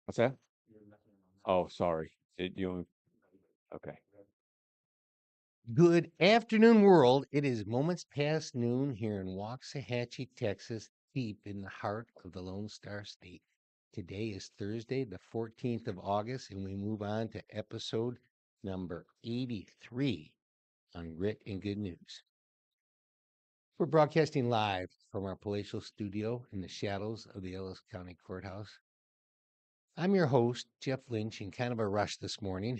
What's that? Oh, sorry. Okay. Good afternoon, world. It is moments past noon here in Waxahachie, Texas, deep in the heart of the Lone Star State. Today is Thursday, the 14th of August, and we move on to episode number 83 on Grit and Good News. We're broadcasting live from our palatial studio in the shadows of the Ellis County Courthouse. I'm your host, Jeff Lynch, in kind of a rush this morning,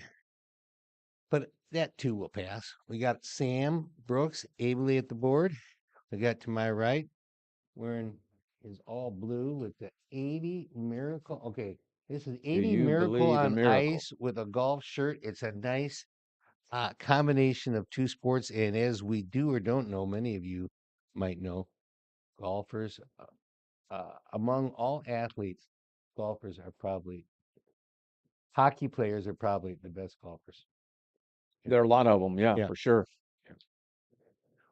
but that too will pass. We got Sam Brooks ably at the board. We got to my right wearing his all blue with the 80 Miracle. Okay, this is Do 80 you Miracle believe in on miracles? Ice with a golf shirt. It's a nice combination of two sports. And as we do or don't know, many of you might know, golfers, among all athletes, golfers are probably, hockey players are probably the best golfers. There are a lot of them. Yeah, Yeah. for sure.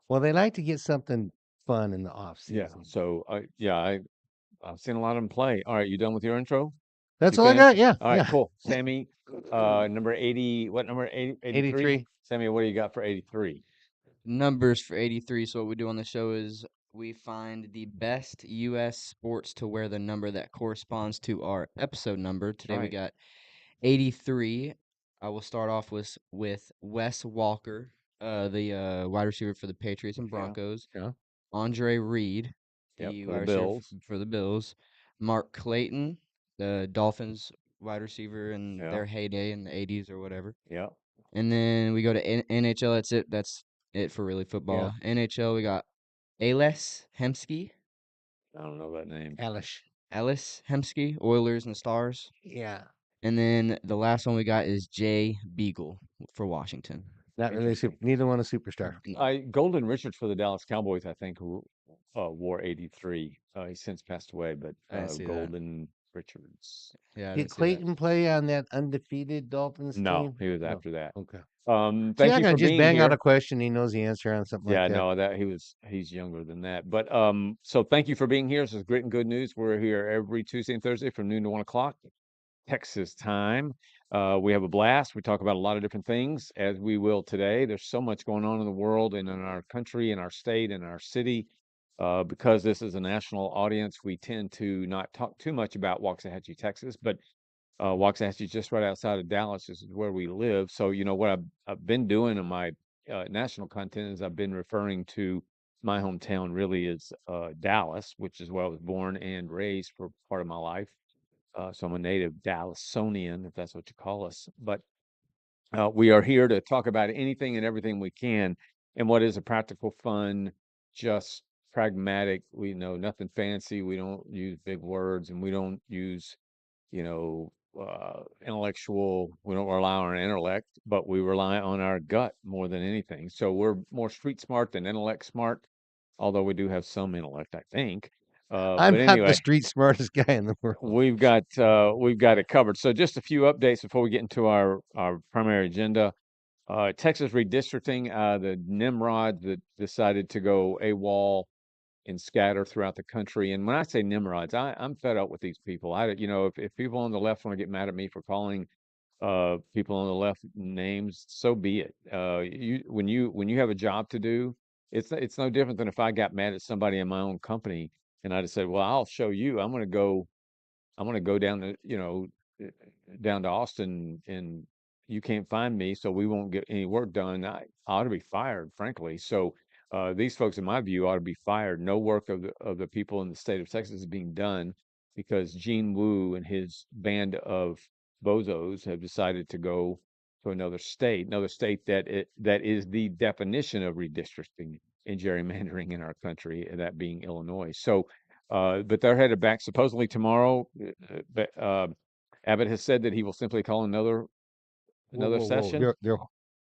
Well, they like to get something fun in the off Yeah. season. So, I've seen a lot of them play. All right. You done with your intro? That's You all I got. finished? Yeah. All right, Yeah. cool. Sammy, number 80, what number? 80, 83? 83. Sammy, what do you got for 83? Numbers for 83. So what we do on the show is we find the best U.S. sports to wear the number that corresponds to our episode number. Today we Right. got 83. I will start off with Wes Walker, the wide receiver for the Patriots and Yeah. Broncos. Yeah. Andre Reed, Yep. the For wide the receiver Bills. for the Bills. Mark Clayton, the Dolphins wide receiver in Yeah. their heyday in the 80s or whatever. Yeah. And then we go to NHL. That's it. That's it for really Yeah. football. NHL, we got Ales Hemsky, I don't know that name. Alish. Ellis Hemsky, Oilers and Stars. Yeah. And then the last one we got is Jay Beagle for Washington. Not really Interesting. neither one a superstar. No. Golden Richards for the Dallas Cowboys, I think, who wore 83. He's since passed away, but I didn't see that. Golden Richards. Yeah, I Did didn't see that. Clayton play on that undefeated Dolphins No, team? he was No. after that. Okay. So you're Thank not you gonna for just being bang out a here. question. He knows the answer on something like Yeah, that. no, he's younger than that. But so thank you for being here. This is Grit and Good News. We're here every Tuesday and Thursday from noon to 1 o'clock Texas time. We have a blast. We talk about a lot of different things, as we will today. There's so much going on in the world and in our country, in our state, in our city. Because this is a national audience, we tend to not talk too much about Waxahachie, Texas, but Waxahachie is just right outside of Dallas. This is where we live. So, what I've been doing in my national content is I've been referring to my hometown really as Dallas, which is where I was born and raised for part of my life. So I'm a native Dallasonian, if that's what you call us. But we are here to talk about anything and everything we can, and what is a practical, fun, just pragmatic. We know nothing fancy. We don't use big words, and we don't use, intellectual. We don't rely on our intellect, but we rely on our gut more than anything. So we're more street smart than intellect smart, although we do have some intellect, I think. I'm But not the anyway, street smartest guy in the world. we've got it covered. So just a few updates before we get into our primary agenda. Texas redistricting, the Nimrods that decided to go AWOL and scatter throughout the country. And when I say Nimrods, I'm fed up with these people. If people on the left want to get mad at me for calling people on the left names, so be it. When you have a job to do, it's no different than if I got mad at somebody in my own company and I just said, well, I'll show you. I'm gonna go down to uh, down to Austin, and you can't find me, so we won't get any work done. I ought to be fired, frankly. So these folks, in my view, ought to be fired. No work of the people in the state of Texas is being done because Gene Wu and his band of bozos have decided to go to another state that is the definition of redistricting and gerrymandering in our country, and that being Illinois. So but they're headed back supposedly tomorrow. But Abbott has said that he will simply call another Whoa, another whoa, whoa! session.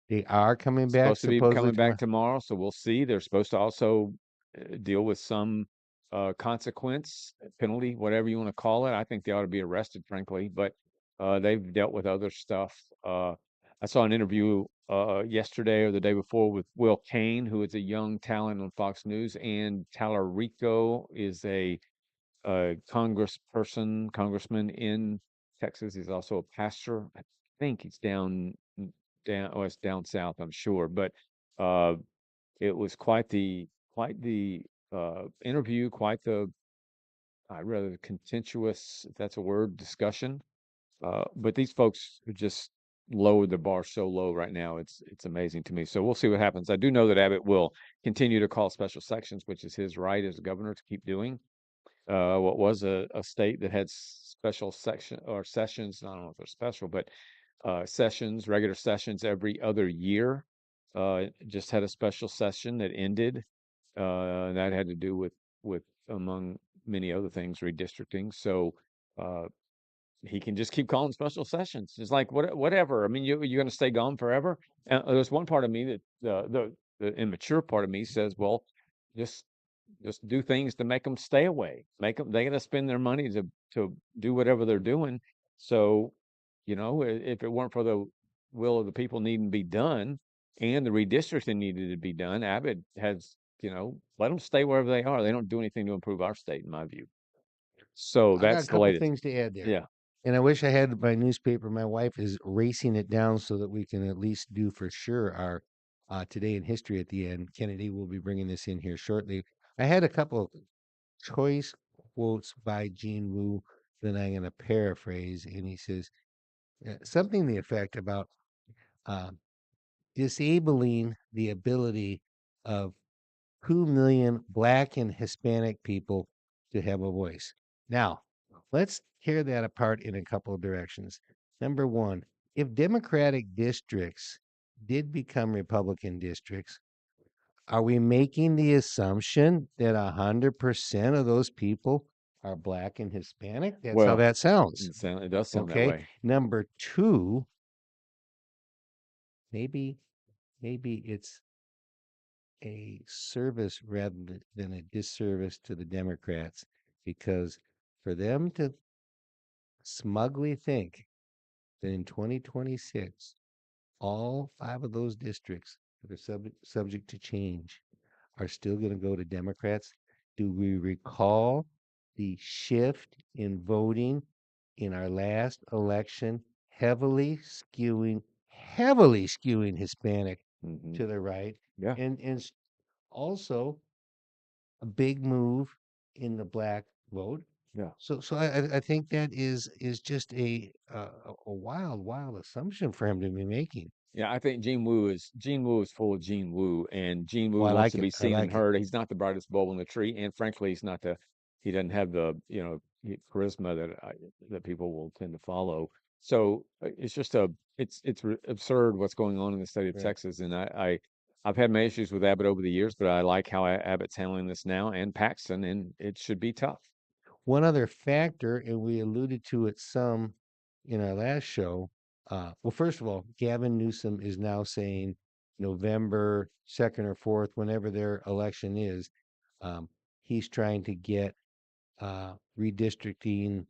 They are coming back Supposed to be supposedly coming tomorrow. back tomorrow, so we'll see. They're supposed to also deal with some consequence, penalty, whatever you want to call it. I think they ought to be arrested, frankly, but they've dealt with other stuff. I saw an interview yesterday or the day before with Will Cain, who is a young talent on Fox News, and Talarico is a congressman in Texas. He's also a pastor. I think he's it's down south, I'm sure. But uh, it was quite the interview, quite the I rather contentious, if that's a word, discussion. But these folks are just lowered the bar so low right now. It's amazing to me. So we'll see what happens. I do know that Abbott will continue to call special sections, which is his right as governor to keep doing. What was a state that had special section or sessions, I don't know if they're special, but sessions, regular sessions every other year. Just had a special session that ended. That had to do with among many other things, redistricting. So uh, he can just keep calling special sessions. It's like whatever. I mean, you're going to stay gone forever. And there's one part of me that the immature part of me says, well, just just do things to make them stay away. Make them they got to spend their money to do whatever they're doing. So, if it weren't for the will of the people needing to be done and the redistricting needed to be done, Abbott has, let them stay wherever they are. They don't do anything to improve our state, in my view. So I got a that's the couple latest. things to add there. Yeah. And I wish I had my newspaper. My wife is racing it down so that we can at least do for sure our today in history at the end. Kennedy will be bringing this in here shortly. I had a couple choice quotes by Gene Wu that I'm going to paraphrase. And he says something to the effect about uh, disabling the ability of 2 million Black and Hispanic people to have a voice. Now, let's tear that apart in a couple of directions. Number one, if Democratic districts did become Republican districts, are we making the assumption that 100% of those people are Black and Hispanic? That's how Well, that sounds. it does sound that Okay. way. Number two, maybe it's a service rather than a disservice to the Democrats, because for them to smugly think that in 2026 all 5 of those districts that are subject to change are still going to go to Democrats. Do we recall the shift in voting in our last election, heavily skewing Hispanic Hmm. to the right, Yeah. and also a big move in the Black vote? Yeah. So I think that is just a wild assumption for him to be making. Yeah, I think Gene Wu is full of Gene Wu, and Gene Wu Oh, I wants like to it. be I seen and like it. heard. He's not the brightest bulb in the tree, and frankly, he doesn't have the charisma that people will tend to follow. So it's just absurd what's going on in the state of Right. Texas, and I've had my issues with Abbott over the years, but I like how Abbott's handling this now, and Paxton, and it should be tough. One other factor, and we alluded to it some in our last show. Well, first of all, Gavin Newsom is now saying November 2nd or 4th, whenever their election is, um, he's trying to get redistricting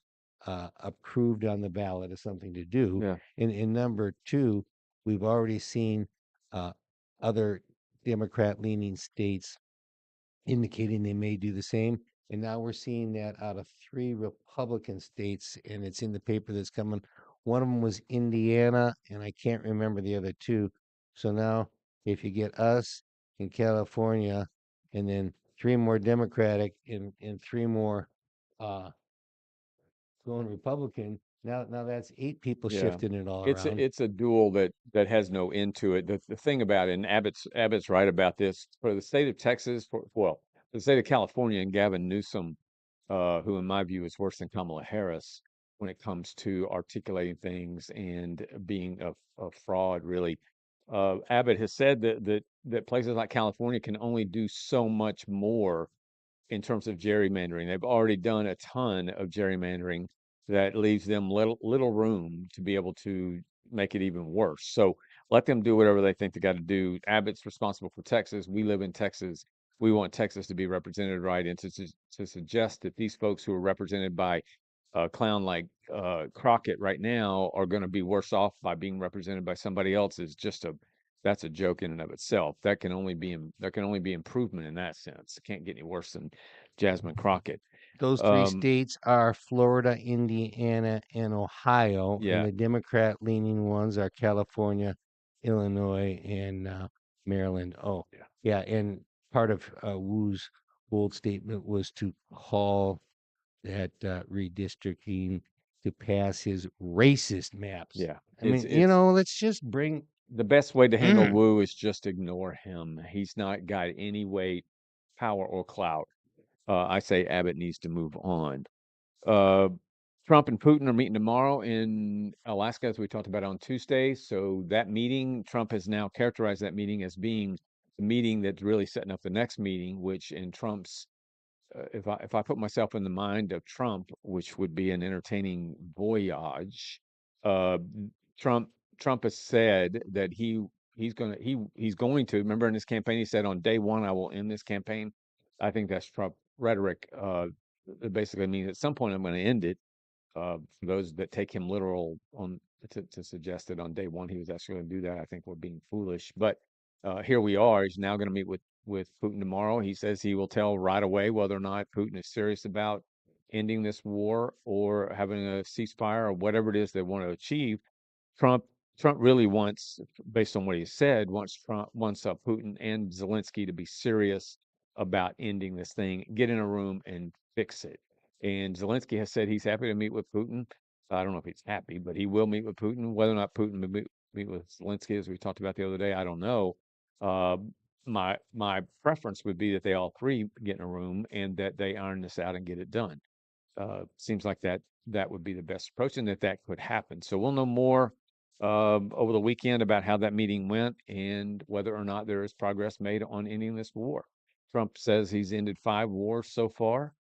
approved on the ballot as something to do. Yeah. And number two, we've already seen uh, other Democrat leaning states indicating they may do the same. And now we're seeing that out of 3 Republican states, and it's in the paper that's coming. One of them was Indiana, and I can't remember the other 2. So now, if you get us in California, and then 3 more Democratic and 3 more uh, going Republican, now that's 8 people Yeah. shifting it all It's around. a duel that has no end to it. The thing about it, and Abbott's right about this, for the state of Texas, for the state of California and Gavin Newsom, who in my view is worse than Kamala Harris when it comes to articulating things and being a fraud, really. Abbott has said that places like California can only do so much more in terms of gerrymandering. They've already done a ton of gerrymandering that leaves them little room to be able to make it even worse. So let them do whatever they think they got to do. Abbott's responsible for Texas. We live in Texas. We want Texas to be represented right, and to suggest that these folks who are represented by a clown like Crockett right now are going to be worse off by being represented by somebody else is just that's a joke in and of itself. There can only be improvement in that sense. It can't get any worse than Jasmine Crockett. Those three states are Florida, Indiana, and Ohio, and Yeah, the Democrat-leaning ones are California, Illinois, and Maryland. Oh, yeah, yeah, and part of Wu's bold statement was to call that redistricting to pass his racist maps. yeah. I mean, It's let's just bring. the best way to handle Mm. Wu is just ignore him. He's not got any weight, power, or clout. I say Abbott needs to move on. Uh, Trump and Putin are meeting tomorrow in Alaska, as we talked about on Tuesday. So that meeting, Trump has now characterized that meeting as being the meeting that's really setting up the next meeting, which in Trump's if I put myself in the mind of Trump, which would be an entertaining voyage, uh, Trump Trump has said that he's going to remember in his campaign he said on day one I will end this campaign. I think that's Trump rhetoric. It basically means at some point I'm going to end it. For those that take him literal on to suggest that on day one he was actually going to do that, I think we're being foolish. But here we are. He's now going to meet with Putin tomorrow. He says he will tell right away whether or not Putin is serious about ending this war or having a ceasefire or whatever it is they want to achieve. Trump Trump really wants, based on what he said, wants Putin and Zelensky to be serious about ending this thing, get in a room and fix it. And Zelensky has said he's happy to meet with Putin. I don't know if he's happy, but he will meet with Putin. Whether or not Putin will meet with Zelensky, as we talked about the other day, I don't know. Uh, my preference would be that they all three get in a room and that they iron this out and get it done. Seems like that would be the best approach, and that could happen. So we'll know more over the weekend about how that meeting went and whether or not there is progress made on ending this war. Trump says he's ended 5 wars so far.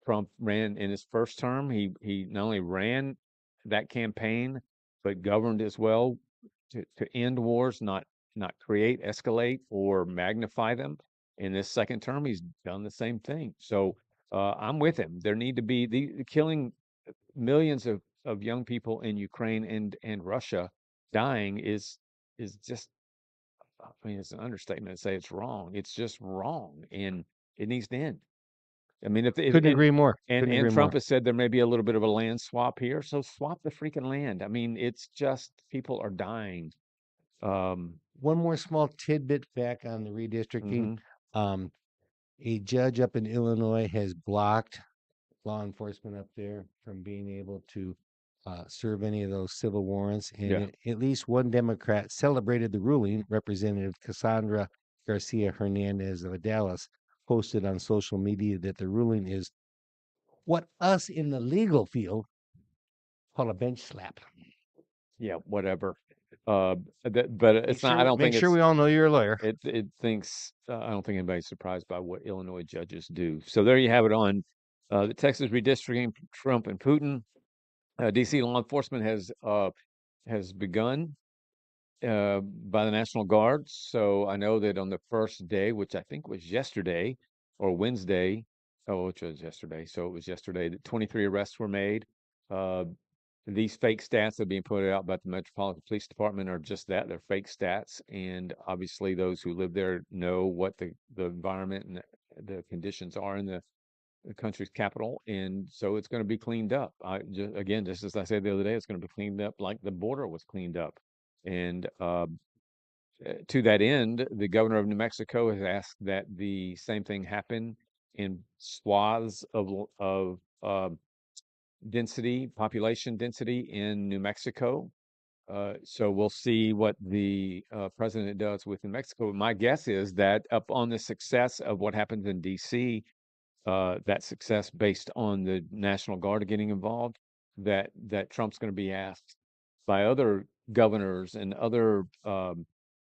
Trump ran in his first term. He not only ran that campaign, but governed as well to end wars, not create, escalate, or magnify them. In this second term, he's done the same thing. So I'm with him. There need to be the killing millions of young people in Ukraine and Russia dying is just, I mean, it's an understatement to say it's wrong. It's just wrong, and it needs to end. I mean, if Couldn't agree more. Couldn't and agree Trump more. has said there may be a little bit of a land swap here, so swap the freaking land. I mean, it's just people are dying. One more small tidbit back on the redistricting. Mhm. Um, a judge up in Illinois has blocked law enforcement up there from being able to serve any of those civil warrants. And Yeah. at least one Democrat celebrated the ruling. Representative Cassandra Garcia Hernandez of Dallas posted on social media that the ruling is what us in the legal field call a bench slap. Yeah, whatever. But Make it's not. I sure don't make think sure it's. we all know you're a lawyer. It thinks. I don't think anybody's surprised by what Illinois judges do. So there you have it on the Texas redistricting, Trump and Putin. D.C. law enforcement has begun by the National Guard. So I know that on the first day, which I think was yesterday or Wednesday, oh, which was yesterday. So it was yesterday that 23 arrests were made. Uh, these fake stats that are being put out by the Metropolitan Police Department are just that. They're fake stats. And obviously those who live there know what the environment and the conditions are in the country's capital. And so it's going to be cleaned up. Again, just as I said the other day, it's going to be cleaned up like the border was cleaned up. And to that end, the governor of New Mexico has asked that the same thing happen in swaths of population density in New Mexico. So we'll see what the president does with New Mexico. My guess is that up on the success of what happens in D.C., that success based on the National Guard getting involved, that Trump's going to be asked by other governors and other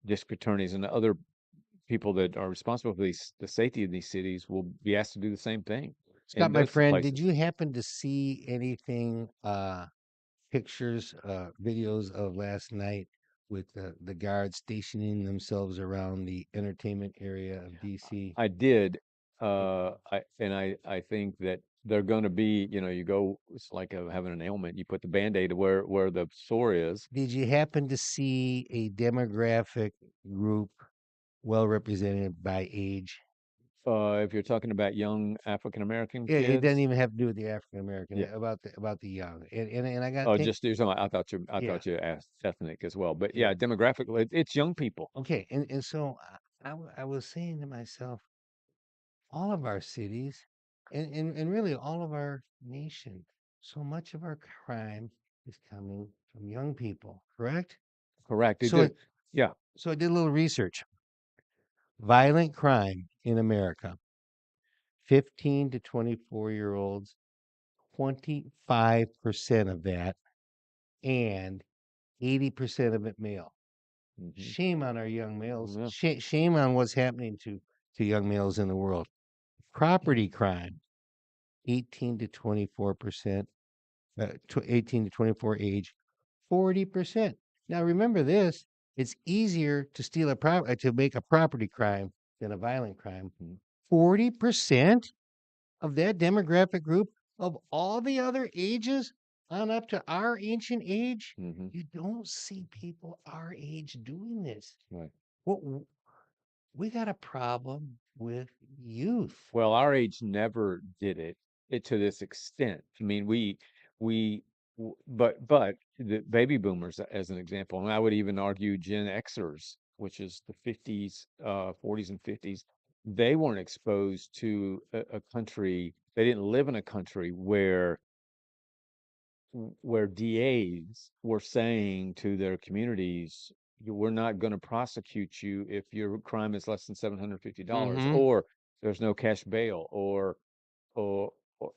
district attorneys and other people that are responsible for the safety of these cities will be asked to do the same thing Scott, in my those friend, did places. you happen to see anything, pictures, videos of last night with the guards stationing themselves around the entertainment area of DC? I did, I think that they're going to be, you go, it's like having an ailment. You put the Band-Aid where the sore is. Did you happen to see a demographic group well represented by age? If you're talking about young African American Yeah, it doesn't kids, even have to do with the African American. yeah. About the young, and I got Oh, think just do something. I yeah, thought you asked ethnic as well, but yeah. yeah, demographically, it's young people. Okay, and so I was saying to myself, all of our cities, and really all of our nation, so much of our crime is coming from young people, correct? Correct. It So did. Yeah. so I did a little research. Violent crime in America, 15 to 24-year olds, 25% of that, and 80% of it male. Hmm. Shame on our young males. Yeah. Shame on what's happening to young males in the world. Property crime, 18 to 24%, 18 to 24 age, 40%. Now remember this, it's easier to steal to make a property crime than a violent crime. Mhm. 40% of that demographic group of all the other ages on up to our ancient age, Hmm. you don't see people our age doing this. Right. What we got a problem with youth. Well, our age never did it to this extent. I mean, we, but the baby boomers, as an example, and I would even argue Gen Xers, which is the 50s, 40s and 50s, they weren't exposed to a country. They didn't live in a country where DAs were saying to their communities, we're not going to prosecute you if your crime is less than $750, Mm-hmm. or there's no cash bail, or or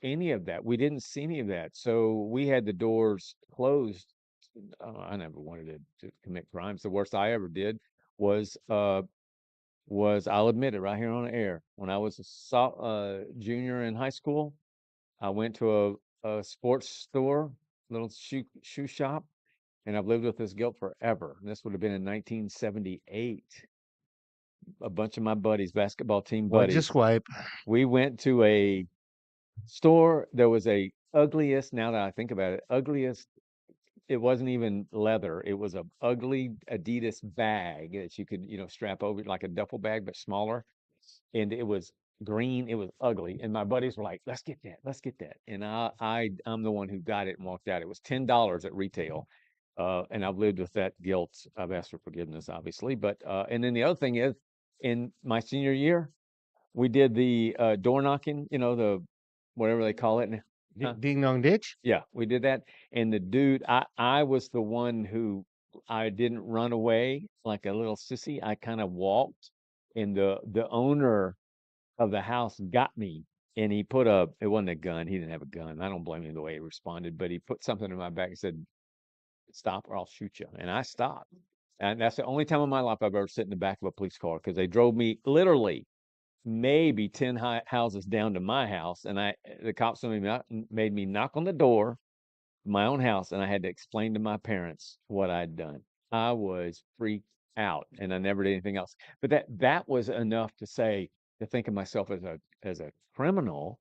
any of that. We didn't see any of that. So we had the doors closed. I never wanted to commit crimes. The worst I ever did was uh was, I'll admit it right here on the air. When I was a junior in high school, I went to a sports store, little shoe shop, and I've lived with this guilt forever. And this would have been in 1978. A bunch of my buddies, basketball team What'd you buddies, swipe? we went to a store. There was a ugliest, now that I think about it, ugliest. It wasn't even leather. It was a ugly Adidas bag that you could, strap over like a duffel bag, but smaller. And it was green. It was ugly. And my buddies were like, "Let's get that. Let's get that." And I'm the one who got it and walked out. It was $10 at retail. And I've lived with that guilt. I've asked for forgiveness, obviously. But and then the other thing is, in my senior year, we did the door knocking. The whatever they call it. Huh? Ding dong ditch? Yeah, we did that. And the dude, I was the one who, I didn't run away like a little sissy. I kind of walked, and the owner of the house got me, and he put it wasn't a gun. He didn't have a gun. I don't blame him the way he responded, but he put something in my back and said, "Stop or I'll shoot you." And I stopped. And that's the only time in my life I've ever sit in the back of a police car, because they drove me literally maybe 10 houses down to my house, and the cops made me knock on the door of my own house, and I had to explain to my parents what I'd done. I was freaked out, and I never did anything else. But that was enough to think of myself as a criminal.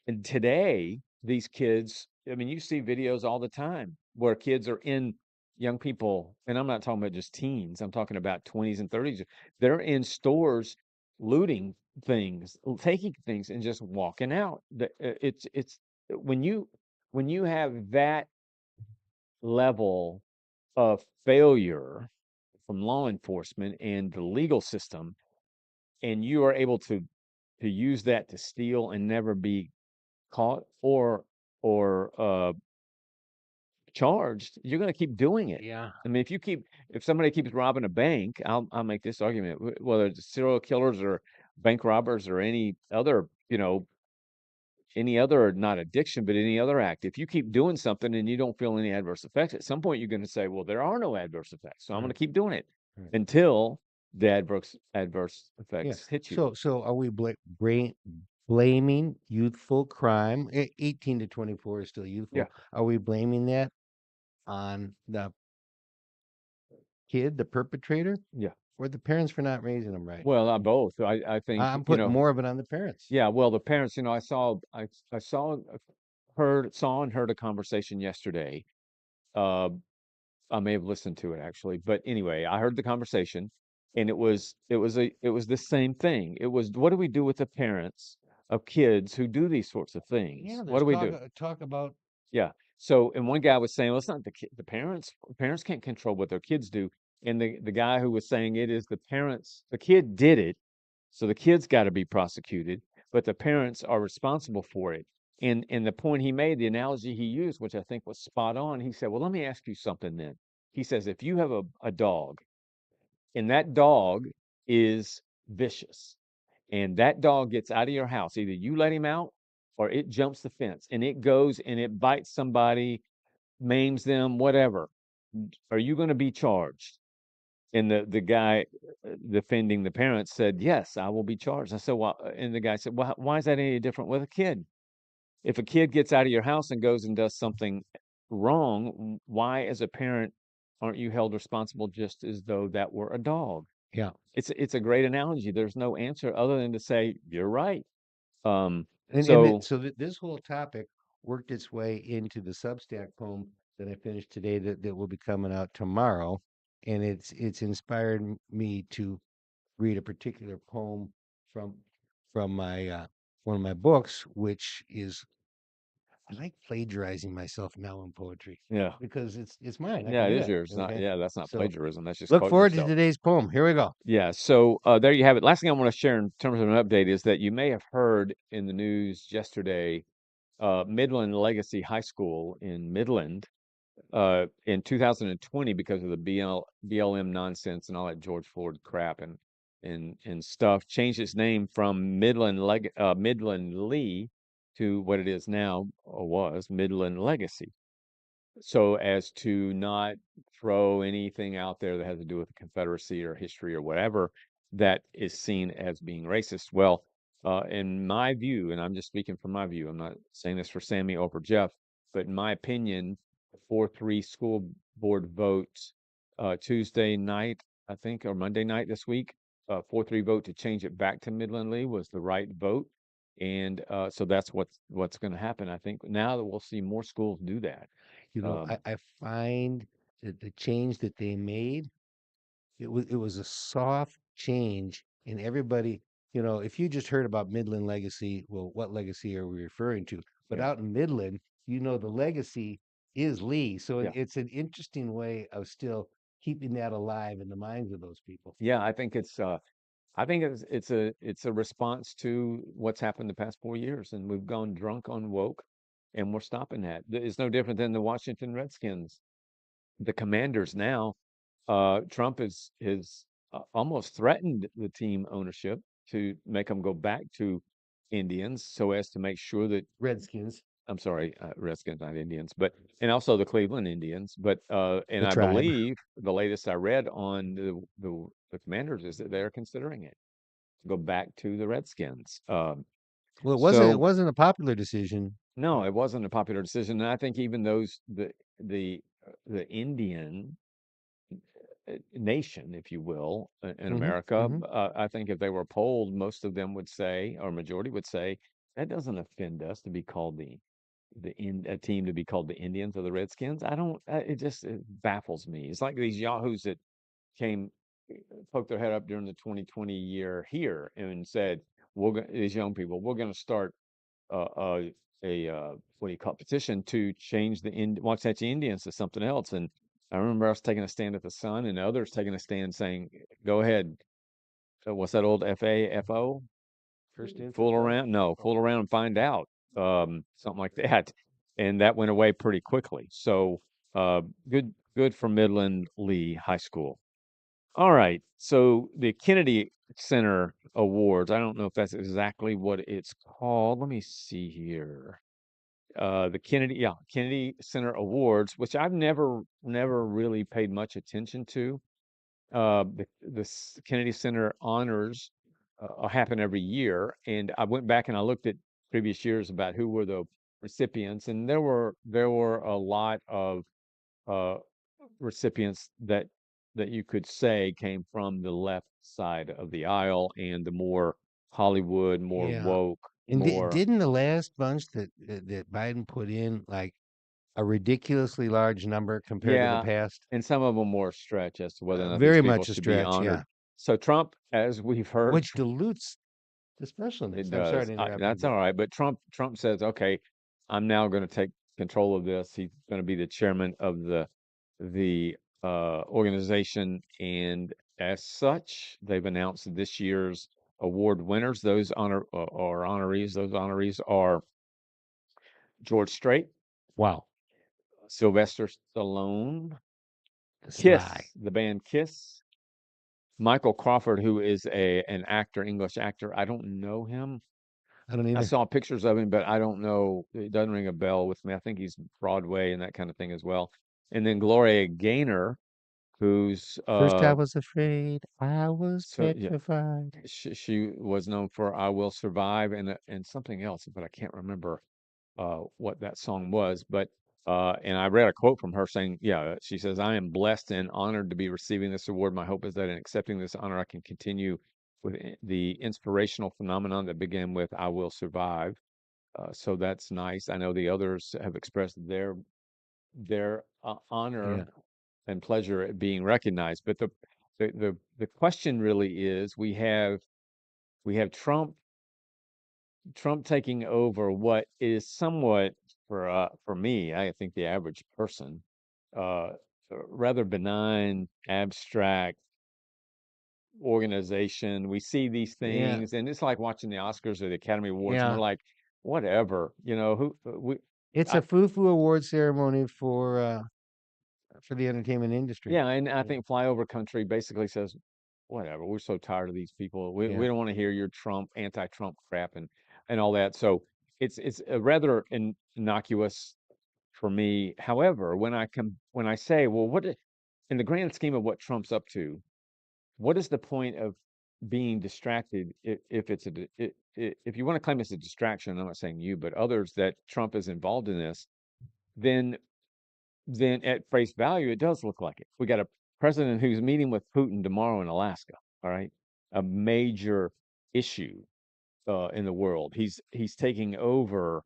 And today, these kids, I mean, you see videos all the time where kids are in, young people, and I'm not talking about just teens, I'm talking about 20s and 30s. They're in stores looting things, taking things, and just walking out. It's when you have that level of failure from law enforcement and the legal system, and you are able to use that to steal and never be caught or charged, you're going to keep doing it. Yeah. I mean, if somebody keeps robbing a bank, I'll make this argument, whether it's serial killers or bank robbers or any other, not addiction, but any other act. If you keep doing something and you don't feel any adverse effects, at some point you're going to say, well, there are no adverse effects, so I'm going Right. to keep doing it Right. until the adverse Yeah. effects hit you. So are we blaming youthful crime? 18 to 24 is still Yeah. youthful. Are we blaming that on the kid, the perpetrator, Yeah. or the parents for not raising them right? Well, both. I think, I'm putting more of it on the parents. yeah, well, the parents, I saw and heard a conversation yesterday. Uh, I may have listened to it actually, but anyway, I heard the conversation, and it was the same thing. It was, what do we do with the parents of kids who do these sorts of Yeah, things? What there's do we talk do? talk about Yeah. So, and one guy was saying, well, it's not the parents. Parents can't control what their kids do. And the guy who was saying it is the parents. The kid did it, so the kid's got to be prosecuted, but the parents are responsible for it. And the point he made, the analogy he used, which I think was spot on, he said, well, let me ask you something then. He says, if you have a dog, and that dog is vicious, and that dog gets out of your house, either you let him out or it jumps the fence and it goes and it bites somebody, maims them, whatever. Are you going to be charged? And the guy defending the parents said, "Yes, I will be charged." I said, "Well," and the guy said, "Well, why is that any different with a kid? If a kid gets out of your house and goes and does something wrong, why, as a parent, aren't you held responsible just as though that were a dog?" yeah. It's a great analogy. There's no answer other than to say you're right. Um, And so so this whole topic worked its way into the Substack poem that I finished today that will be coming out tomorrow, and it's inspired me to read a particular poem from my one of my books, which is I like plagiarizing myself now in poetry yeah, because it's mine. I yeah, can it do is it. yours. Not Okay, yeah, that's not so plagiarism. That's just look quoting forward to yourself. today's poem. Here we go. Yeah, so there you have it. Last thing I want to share in terms of an update is that you may have heard in the news yesterday, Midland Legacy High School in Midland, in 2020, because of the BLM nonsense and all that George Floyd crap and stuff, changed its name from Midland Lee to what it is now, or was Midland Legacy, so as to not throw anything out there that has to do with the Confederacy or history or whatever that is seen as being racist. Well, in my view, and I'm just speaking from my view, I'm not saying this for Sammy or for Jeff, but in my opinion, the 4-3 school board vote Tuesday night, I think, or Monday night this week, 4-3 vote to change it back to Midland Lee was the right vote. And so that's what's going to happen. I think now that we'll see more schools do that. You know, Um, I find that the change that they made, it was a soft change, and everybody, if you just heard about Midland Legacy, well, what legacy are we referring to? But yeah, out in Midland, the legacy is Lee, so yeah, it's an interesting way of still keeping that alive in the minds of those people. yeah. I think it's a response to what's happened the past 4 years, and we've gone drunk on woke, and we're stopping that. It's no different than the Washington Redskins, the Commanders now. Trump is almost threatened the team ownership to make them go back to Indians, so as to make sure that Redskins, I'm sorry, Redskins, not Indians, but and also the Cleveland Indians. But and the I tribe. believe the latest I read on the Commanders is that they're considering it to go back to the Redskins. Well, it So wasn't a popular decision. no, it wasn't a popular decision, and I think even those the Indian nation, if you will, in Hmm. America, Hmm. I think if they were polled, most of them would say, or majority would say, that doesn't offend us to be called a team to be called the Indians or the Redskins. I don't. It baffles me. It's like these yahoos that came, poked their head up during the 2020 year here and said, these young people, we're going to start a what do you call it, petition to change the Waxahachie Indians to something else. And I remember us taking a stand at the Sun and others taking a stand saying, "Go ahead." What's that old FAFO? First in, Fool first out. around? No, Oh, fool around and find out. Something like that. And that went away pretty quickly. So good for Midland Lee High School. All right. So the Kennedy Center Awards. I don't know if that's exactly what it's called. Let me see here. The Kennedy Center Awards, which I've never really paid much attention to. The Kennedy Center honors happen every year, and I went back and I looked at previous years about who were the recipients, and there were a lot of uh, recipients that you could say came from the left side of the aisle and the more Hollywood, more yeah. woke, And more didn't the last bunch that Biden put in like a ridiculously large number compared to the yeah, past? and some of them more stretch as to whether or not these Very people much a should be stretch. honored. Yeah. So Trump, as we've heard, which dilutes the it specialness. I'm sorry does. to interrupt you, That's but all right. But Trump says, okay, I'm now going to take control of this. He's going to be the chairman of the organization, and as such, they've announced this year's award winners. Those or honorees. Those honorees are George Strait, wow, Sylvester Stallone, Sly. Kiss, the band Kiss, Michael Crawford, who is an actor, English actor. I don't know him. I don't I either. saw pictures of him, but I don't know. It doesn't ring a bell with me. I think he's Broadway and that kind of thing as well. And then Gloria Gaynor, who's First I was afraid, I was so yeah, petrified. she was known for "I Will Survive" and something else, but I can't remember what that song was. But and I read a quote from her saying, yeah, she says, "I am blessed and honored to be receiving this award. My hope is that in accepting this honor, I can continue with the inspirational phenomenon that began with "I Will Survive." So that's nice. I know the others have expressed their Yeah, honor and pleasure at being recognized. But the question really is, we have Trump taking over what is somewhat for me, I think the average person, uh, rather benign, abstract organization. We see these yeah, things, and it's like watching the Oscars or the Academy Awards, and we're yeah. like, whatever, who we. It's I, a foo-foo award ceremony for the entertainment industry. yeah, and I Yeah, think Flyover Country basically says, whatever. We're so tired of these people. We yeah. don't want to hear your anti-Trump crap and all that. So it's a rather innocuous for me. However, when I say, well, in the grand scheme of what Trump's up to, what is the point of being distracted if it's if you want to claim it's a distraction? I'm not saying you, but others that Trump is involved in this, then at face value, it does look like it. We got a president who's meeting with Putin tomorrow in Alaska. All right, a major issue in the world. He's taking over.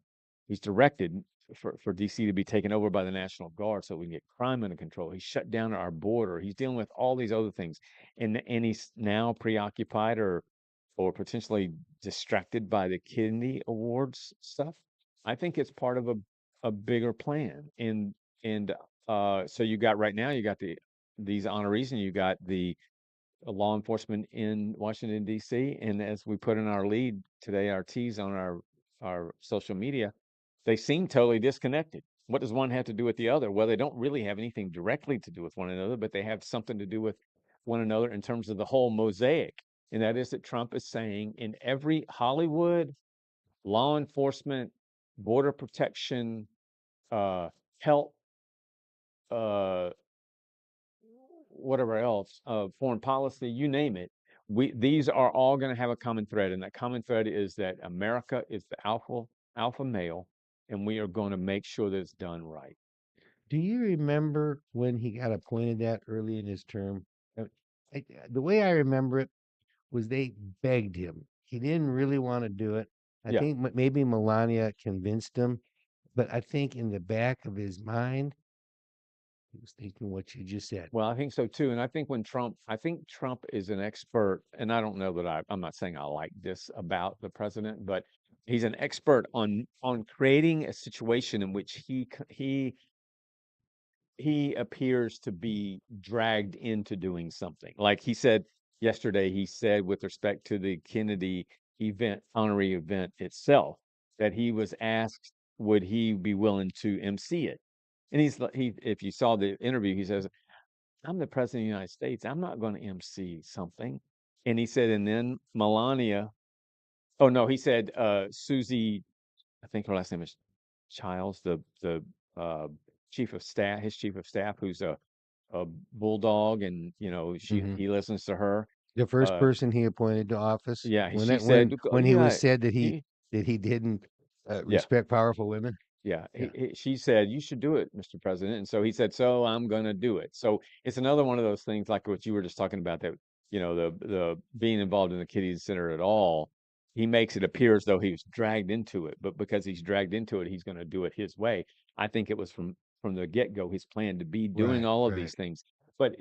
He's directed for DC to be taken over by the National Guard so we can get crime under control. He's shut down our border. He's dealing with all these other things, and he's now preoccupied or potentially distracted by the Kennedy Awards stuff. I think it's part of a bigger plan. And so you got right now you got these honorees and you got the law enforcement in Washington, D.C. And as we put in our lead today, our teas on our social media, they seem totally disconnected. What does one have to do with the other? Well, they don't really have anything directly to do with one another, but they have something to do with one another in terms of the whole mosaic. And that is that Trump is saying in every Hollywood, law enforcement, border protection, health, uh, whatever else, foreign policy, you name it. These are all going to have a common thread, and that common thread is that America is the alpha male, and we are going to make sure that it's done right. Do you remember when he got appointed that early in his term? The way I remember it was they begged him. He didn't really want to do it. I Yeah. think maybe Melania convinced him, but I think in the back of his mind, he was thinking what you just said. Well, I think so too. And I think Trump is an expert, and I don't know that I'm not saying I like this about the president, but he's an expert on creating a situation in which he appears to be dragged into doing something. Like he said yesterday, he said with respect to the Kennedy honorary event itself, that he was asked would he be willing to MC it. And if you saw the interview, he says, I'm the president of the United States. I'm not going to MC something. And he said, and then Melania, oh no, he said Susie, I think her last name is Childs, the uh, chief of staff, his chief of staff, who's a bulldog, and Hmm. he listens to her. The first Uh, person he appointed to office yeah, when she it, said, when he was yeah, said you, that he didn't yeah, respect powerful women. yeah. Yeah, She said, you should do it, Mr. President. And so he said, so I'm going to do it. So it's another one of those things like what you were just talking about that, the being involved in the Kennedy Center at all, he makes it appear as though he was dragged into it. But because he's dragged into it, he's going to do it his way. I think it was from the get-go his plan to be doing right, all of right. these things. but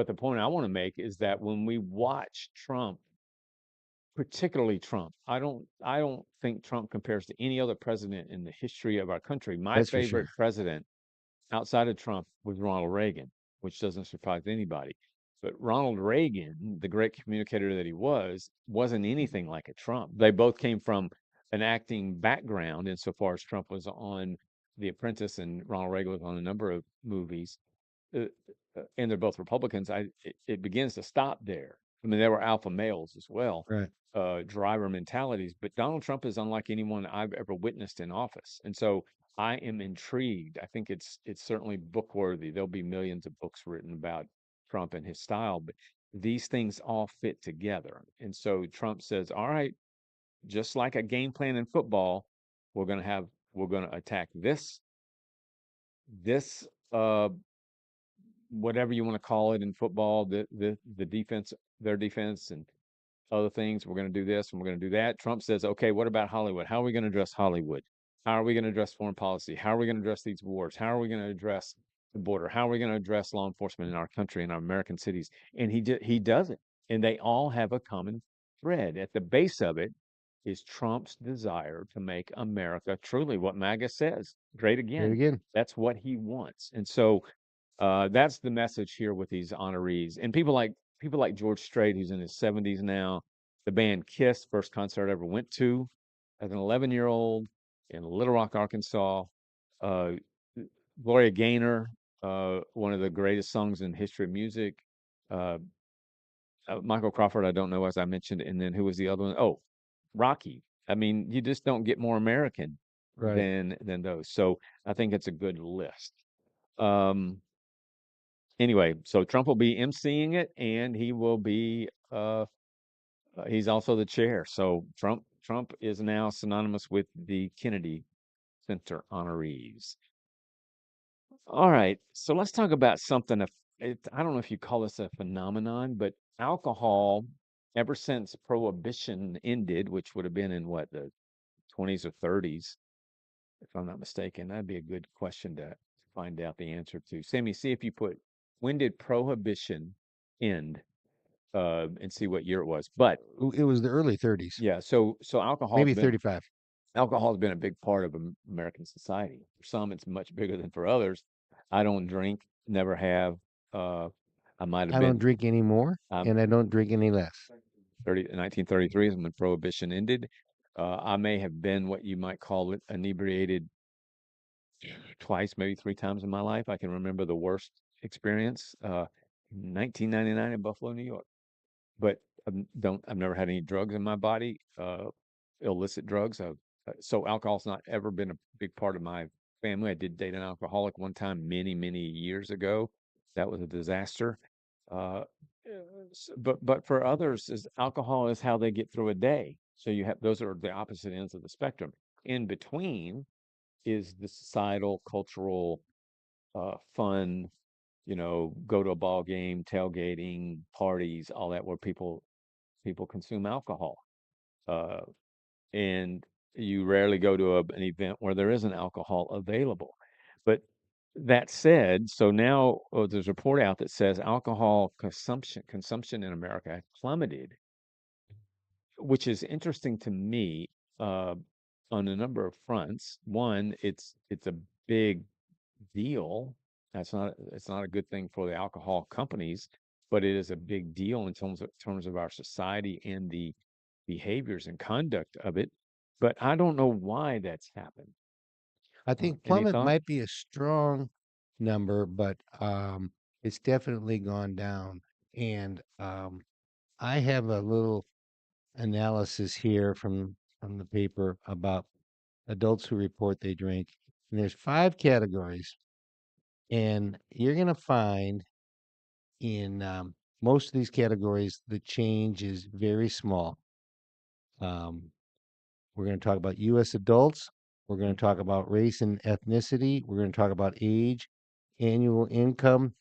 the point I want to make is that when we watch Trump, particularly Trump, I don't think Trump compares to any other president in the history of our country. My That's for favorite sure. president outside of Trump was Ronald Reagan, which doesn't surprise anybody. But Ronald Reagan, the great communicator that he was, wasn't anything like a Trump. They both came from an acting background insofar as Trump was on The Apprentice and Ronald Reagan was on a number of movies. uh, and they're both Republicans. It begins to stop there. I mean, there were alpha males as well, Right. driver mentalities, but Donald Trump is unlike anyone I've ever witnessed in office. And so I am intrigued. I think it's certainly book worthy. There'll be millions of books written about Trump and his style, but these things all fit together. And so Trump says, all right, just like a game plan in football, we're going to attack this whatever you want to call it in football, the defense, their defense, and other things. We're going to do this and we're going to do that. Trump says, okay, what about Hollywood? How are we going to address Hollywood? How are we going to address foreign policy? How are we going to address these wars? How are we going to address the border? How are we going to address law enforcement in our country, in our American cities? And he does it, and they all have a common thread. At the base of it is Trump's desire to make America truly what MAGA says, great Great again. again. That's what he wants, and so that's the message here with these honorees and people like George Strait, who's in his 70s now. The band Kiss, first concert I ever went to as an 11-year-old in Little Rock, Arkansas. Uh, Gloria Gaynor, one of the greatest songs in history of music. Uh, Michael Crawford, I don't know, as I mentioned, and then who was the other one? Oh, Rocky. I mean, you just don't get more American Right. than those. So I think it's a good list. Um, anyway, so Trump will be emceeing it, and he will be he's also the chair. So Trump is now synonymous with the Kennedy Center honorees. All right, so let's talk about something. I don't know if you call this a phenomenon, but alcohol, ever since Prohibition ended, which would have been in what, the 20s or 30s, if I'm not mistaken. That'd be a good question to find out the answer to. Sammy, see if you put when did Prohibition end, and see what year it was. But It was the early 30s, yeah, so maybe 35. alcohol has been a big part of American society. For some, it's much bigger than for others. I don't drink, never have. Uh, I might have I don't been drink anymore, um, and I don't drink any less. 1933 is when Prohibition ended. I may have been what you might call it inebriated twice, maybe three times in my life. I can remember the worst experience, 1999 in Buffalo, New York. But I've never had any drugs in my body, illicit drugs. So alcohol's not ever been a big part of my family. I did date an alcoholic one time many years ago. That was a disaster. Uh, but for others, is alcohol is how they get through a day. So you have those are the opposite ends of the spectrum. In between is the societal, cultural, fun, go to a ball game, tailgating, parties, all that, where people consume alcohol. Uh, and you rarely go to an event where there isn't alcohol available. But that said, so now there's a report out that says alcohol consumption in America has plummeted, which is interesting to me, uh, on a number of fronts. One, it's a big deal. It's not a good thing for the alcohol companies, but it is a big deal in terms of our society and the behaviors and conduct of it. But I don't know why that's happened. I think Any plummet thought? might be a strong number, but it's definitely gone down. And I have a little analysis here from the paper about adults who report they drink. And there's 5 categories, and you're going to find in most of these categories the change is very small. Um, we're going to talk about U.S. adults. We're going to talk about race and ethnicity. We're going to talk about age, annual income,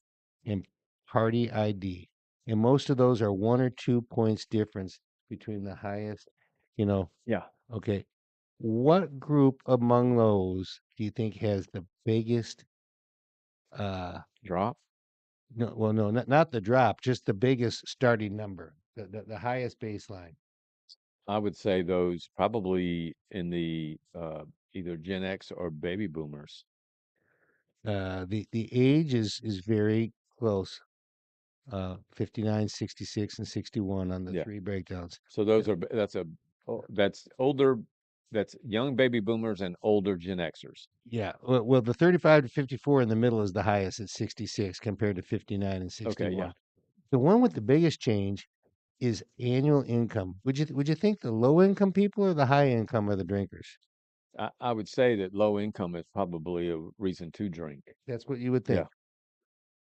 and party ID. And most of those are 1 or 2 points difference between the highest, you know. Yeah, Okay. What group among those do you think has the biggest drop. No, well, no, not the drop, just the biggest starting number, the highest baseline. I would say those probably in the either Gen X or baby boomers. The age is very close. 59, 66, and 61 on the Yeah. three breakdowns. So those are that's older, that's young baby boomers and older Gen Xers. Yeah. Well, the 35 to 54 in the middle is the highest at 66 compared to 59 and Okay, yeah. 61. The one with the biggest change is annual income. Would you think the low income people or the high income are the drinkers? I would say that low income is probably a reason to drink. That's what you would Yeah. think.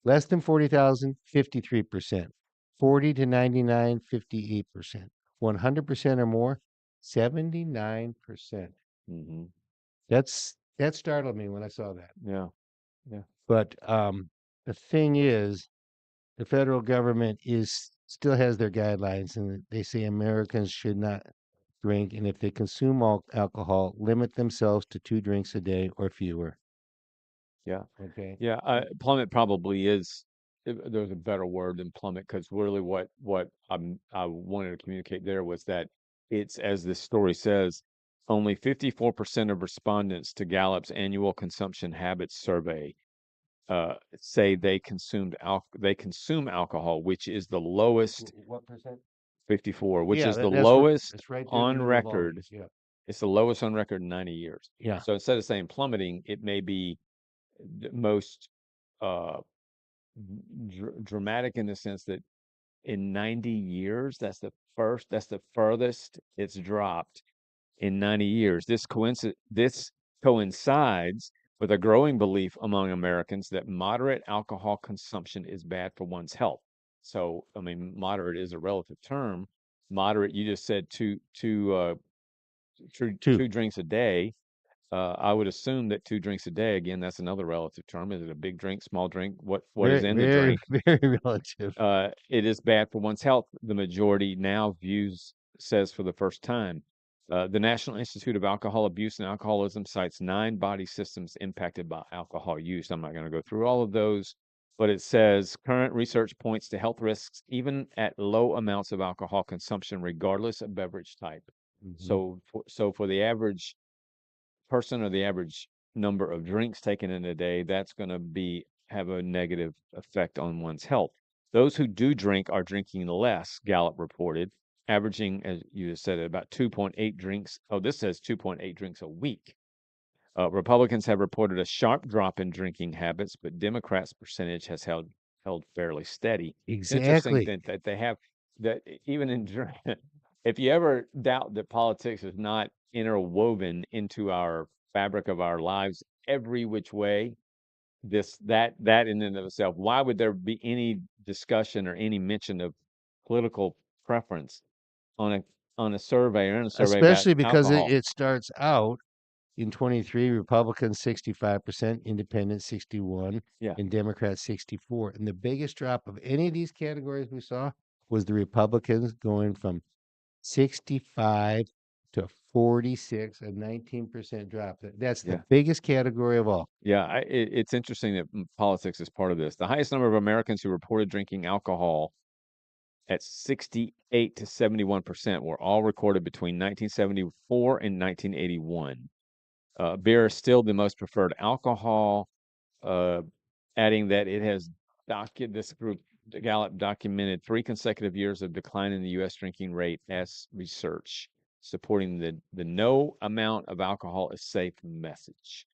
Less than 40,000, 53%. 40 to 99, 58%. 100% or more, 79%. Hmm. That startled me when I saw that. Yeah. Yeah. But the thing is, the federal government is still has their guidelines, and they say Americans should not drink, and if they consume alcohol, limit themselves to 2 drinks a day or fewer. Yeah. Okay. Yeah. Plummet probably is. There's a better word than plummet because really what I wanted to communicate there was that it's, as this story says, only 54% of respondents to Gallup's annual consumption habits survey say they consume alcohol, which is the lowest. What percent? 54, which Yeah, is the that's lowest that's right there on below the record. volumes. Yeah. It's the lowest on record in 90 years. Yeah. So instead of saying plummeting, it may be the most uh, dramatic in the sense that in 90 years, that's the furthest it's dropped in 90 years. This coincides with a growing belief among Americans that moderate alcohol consumption is bad for one's health. So, I mean, moderate is a relative term. Moderate, you just said Two. two drinks a day. I would assume that 2 drinks a day, again, that's another relative term. Is it a big drink, small drink? What is Very, in the very, drink? very relative. It is bad for one's health. The majority now says for the first time. The National Institute of Alcohol Abuse and Alcoholism cites 9 body systems impacted by alcohol use. I'm not going to go through all of those, but it says current research points to health risks even at low amounts of alcohol consumption, regardless of beverage type. Mhm. So for the average person or the average number of drinks taken in a day, that's going to be have a negative effect on one's health. Those who do drink are drinking less, Gallup reported, averaging, as you said, about 2.8 drinks. Oh, this says 2.8 drinks a week. Republicans have reported a sharp drop in drinking habits, but Democrats' percentage has held fairly steady. It's interesting Exactly. that they have that even in if you ever doubt that politics is not interwoven into our fabric of our lives every which way, that in and of itself, why would there be any discussion or any mention of political preference on a survey or in a survey about Especially because alcohol? it starts out in 23, Republicans 65%, Independents 61, Yeah, and Democrats 64. And the biggest drop of any of these categories we saw was the Republicans going from 65 to 46, a 19% drop. That's the yeah. biggest category of all. Yeah, it's interesting that politics is part of this. The highest number of Americans who reported drinking alcohol at 68 to 71% were all recorded between 1974 and 1981. Beer is still the most preferred alcohol, uh, adding that it has this group, Gallup, documented 3 consecutive years of decline in the U.S. drinking rate as research, supporting the no amount of alcohol is safe message.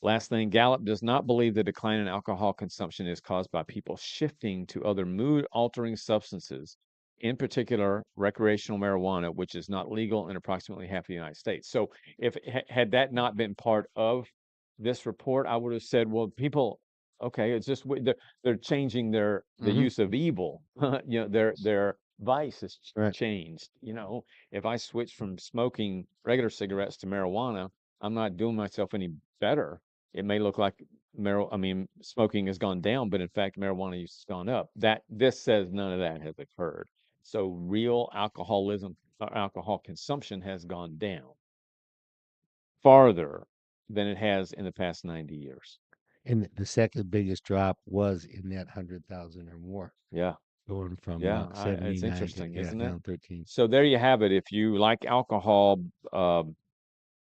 Last thing, Gallup does not believe the decline in alcohol consumption is caused by people shifting to other mood altering substances, in particular recreational marijuana, which is not legal in approximately half the United States. So, if had that not been part of this report, I would have said, well, people, okay, it's just they're changing the Hmm. use of evil. Their vice has Right. changed. If I switch from smoking regular cigarettes to marijuana, I'm not doing myself any better. It may look like smoking has gone down, but in fact, marijuana use has gone up. This says none of that has occurred. So real alcoholism or alcohol consumption has gone down farther than it has in the past 90 years. And the second biggest drop was in that 100,000 or more, Yeah. going from Yeah. It's 79 to, interesting, yeah, isn't it? down 13. So there you have it. If you like alcohol,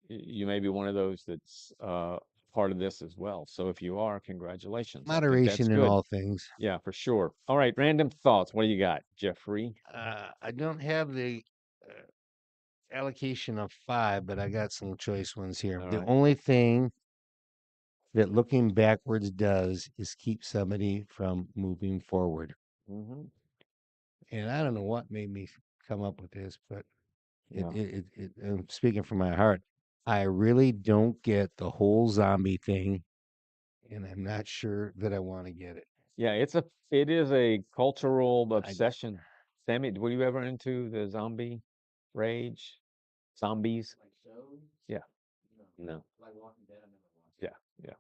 you may be one of those that's part of this as well. So if you are, congratulations. I think that's Moderation in good. all things. Yeah, for sure. All right, random thoughts. What do you got, Jeffrey? I don't have the allocation of 5, but I got some choice ones here. All The right. only thing that looking backwards does is keep somebody from moving forward. Hmm. And I don't know what made me come up with this, but Yeah. I'm speaking from my heart. I really don't get the whole zombie thing, and I'm not sure that I want to get it. Yeah, it is a cultural I obsession. Sammy, were you ever into the zombie rage? Zombies? Yeah. No. Yeah. Yeah.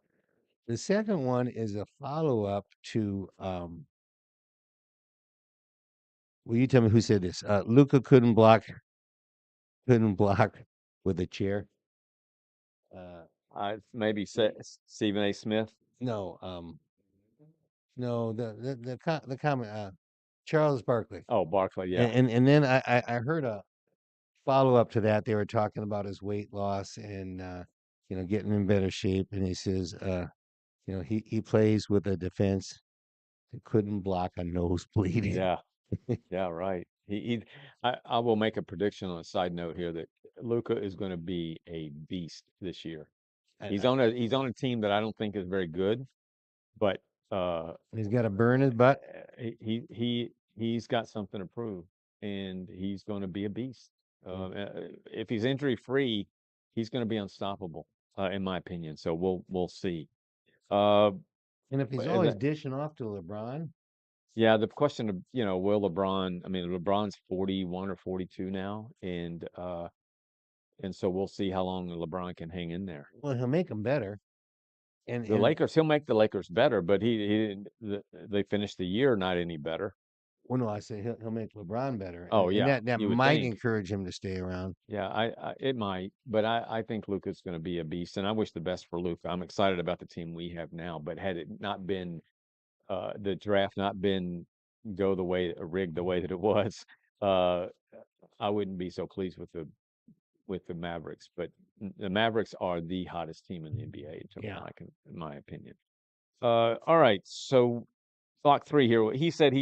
The second one is a follow up to well, you tell me who said this. Luca couldn't block with a chair. Maybe Stephen A. Smith. No, no, the comment, Charles Barkley. Oh, Barkley. Yeah. And then I heard a follow up to that. They were talking about his weight loss and getting in better shape. And he says, he plays with a defense that couldn't block a nosebleed. Yeah. Yeah. Right. I will make a prediction on a side note here that Luca is going to be a beast this year. I, He's I, on a team that I don't think is very good, but he's got to burn his butt. he's got something to prove, and he's going to be a beast. Mm. If he's injury free, he's going to be unstoppable, in my opinion. So we'll see. Uh, And if he's always dishing off to LeBron, yeah, the question of will LeBron? I mean, LeBron's 41 or 42 now, and so we'll see how long LeBron can hang in there. well, he'll make him better. The And Lakers, he'll make the Lakers better, but they finished the year not any better. well, no, I say he'll make LeBron better, Oh and yeah, that you would might think. encourage him to stay around. Yeah, it might, but I think Luka's going to be a beast, and I wish the best for Luka. I'm excited about the team we have now, but had it not been the draft not been go the way rigged the way that it was, uh, I wouldn't be so pleased with the Mavericks. But the Mavericks are the hottest team in the NBA, Yeah, in my opinion. All right, so block three here. He said.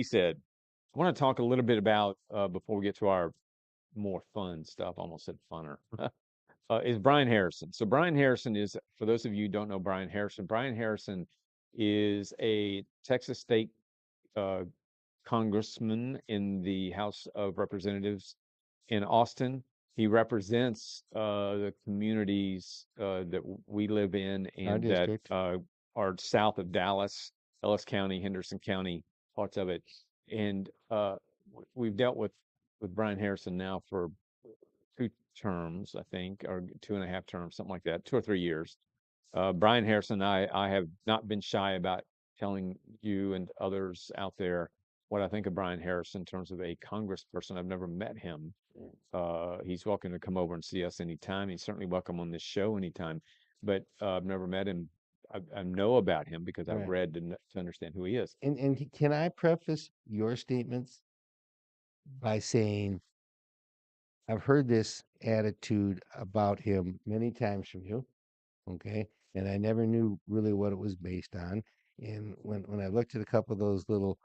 I want to talk a little bit about before we get to our more fun stuff. I almost said funner. Is Brian Harrison. So Brian Harrison is, for those of you who don't know Brian Harrison is a Texas State uh, congressman in the House of Representatives in Austin. He represents the communities that we live in our and that district. are south of Dallas, Ellis County, Henderson County, parts of it. And we've dealt with Brian Harrison now for 2 terms, I think, or 2.5 terms, something like that, 2 or 3 years. Brian Harrison, I have not been shy about telling you and others out there what I think of Brian Harrison in terms of a congressperson. I've never met him. He's welcome to come over and see us anytime. He's certainly welcome on this show anytime, but I've never met him. I know about him because I've Right. read to understand who he is. And can I preface your statements by saying I've heard this attitude about him many times from you, okay? And I never knew really what it was based on. And when I looked at a couple of those little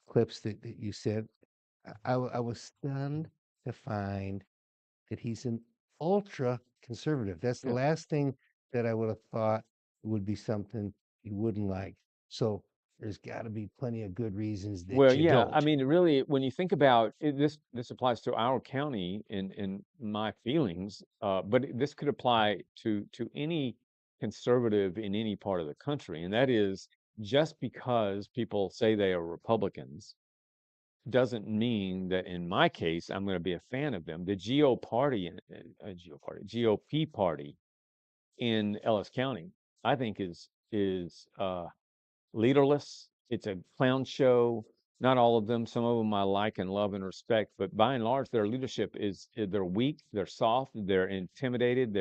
clips that you said, I was stunned to find that he's an ultra conservative. That's the Yeah. last thing that I would have thought would be something you wouldn't like. So there's got to be plenty of good reasons Well, that you yeah. I don't. mean, really, when you think about it, this applies to our county in my feelings, but this could apply to any conservative in any part of the country, and that is just because people say they are Republicans doesn't mean that in my case I'm going to be a fan of them. The GOP party in Ellis County, I think is leaderless. It's a clown show. Not all of them. Some of them I like and love and respect, but by and large, their leadership is they're weak, they're soft, they're intimidated,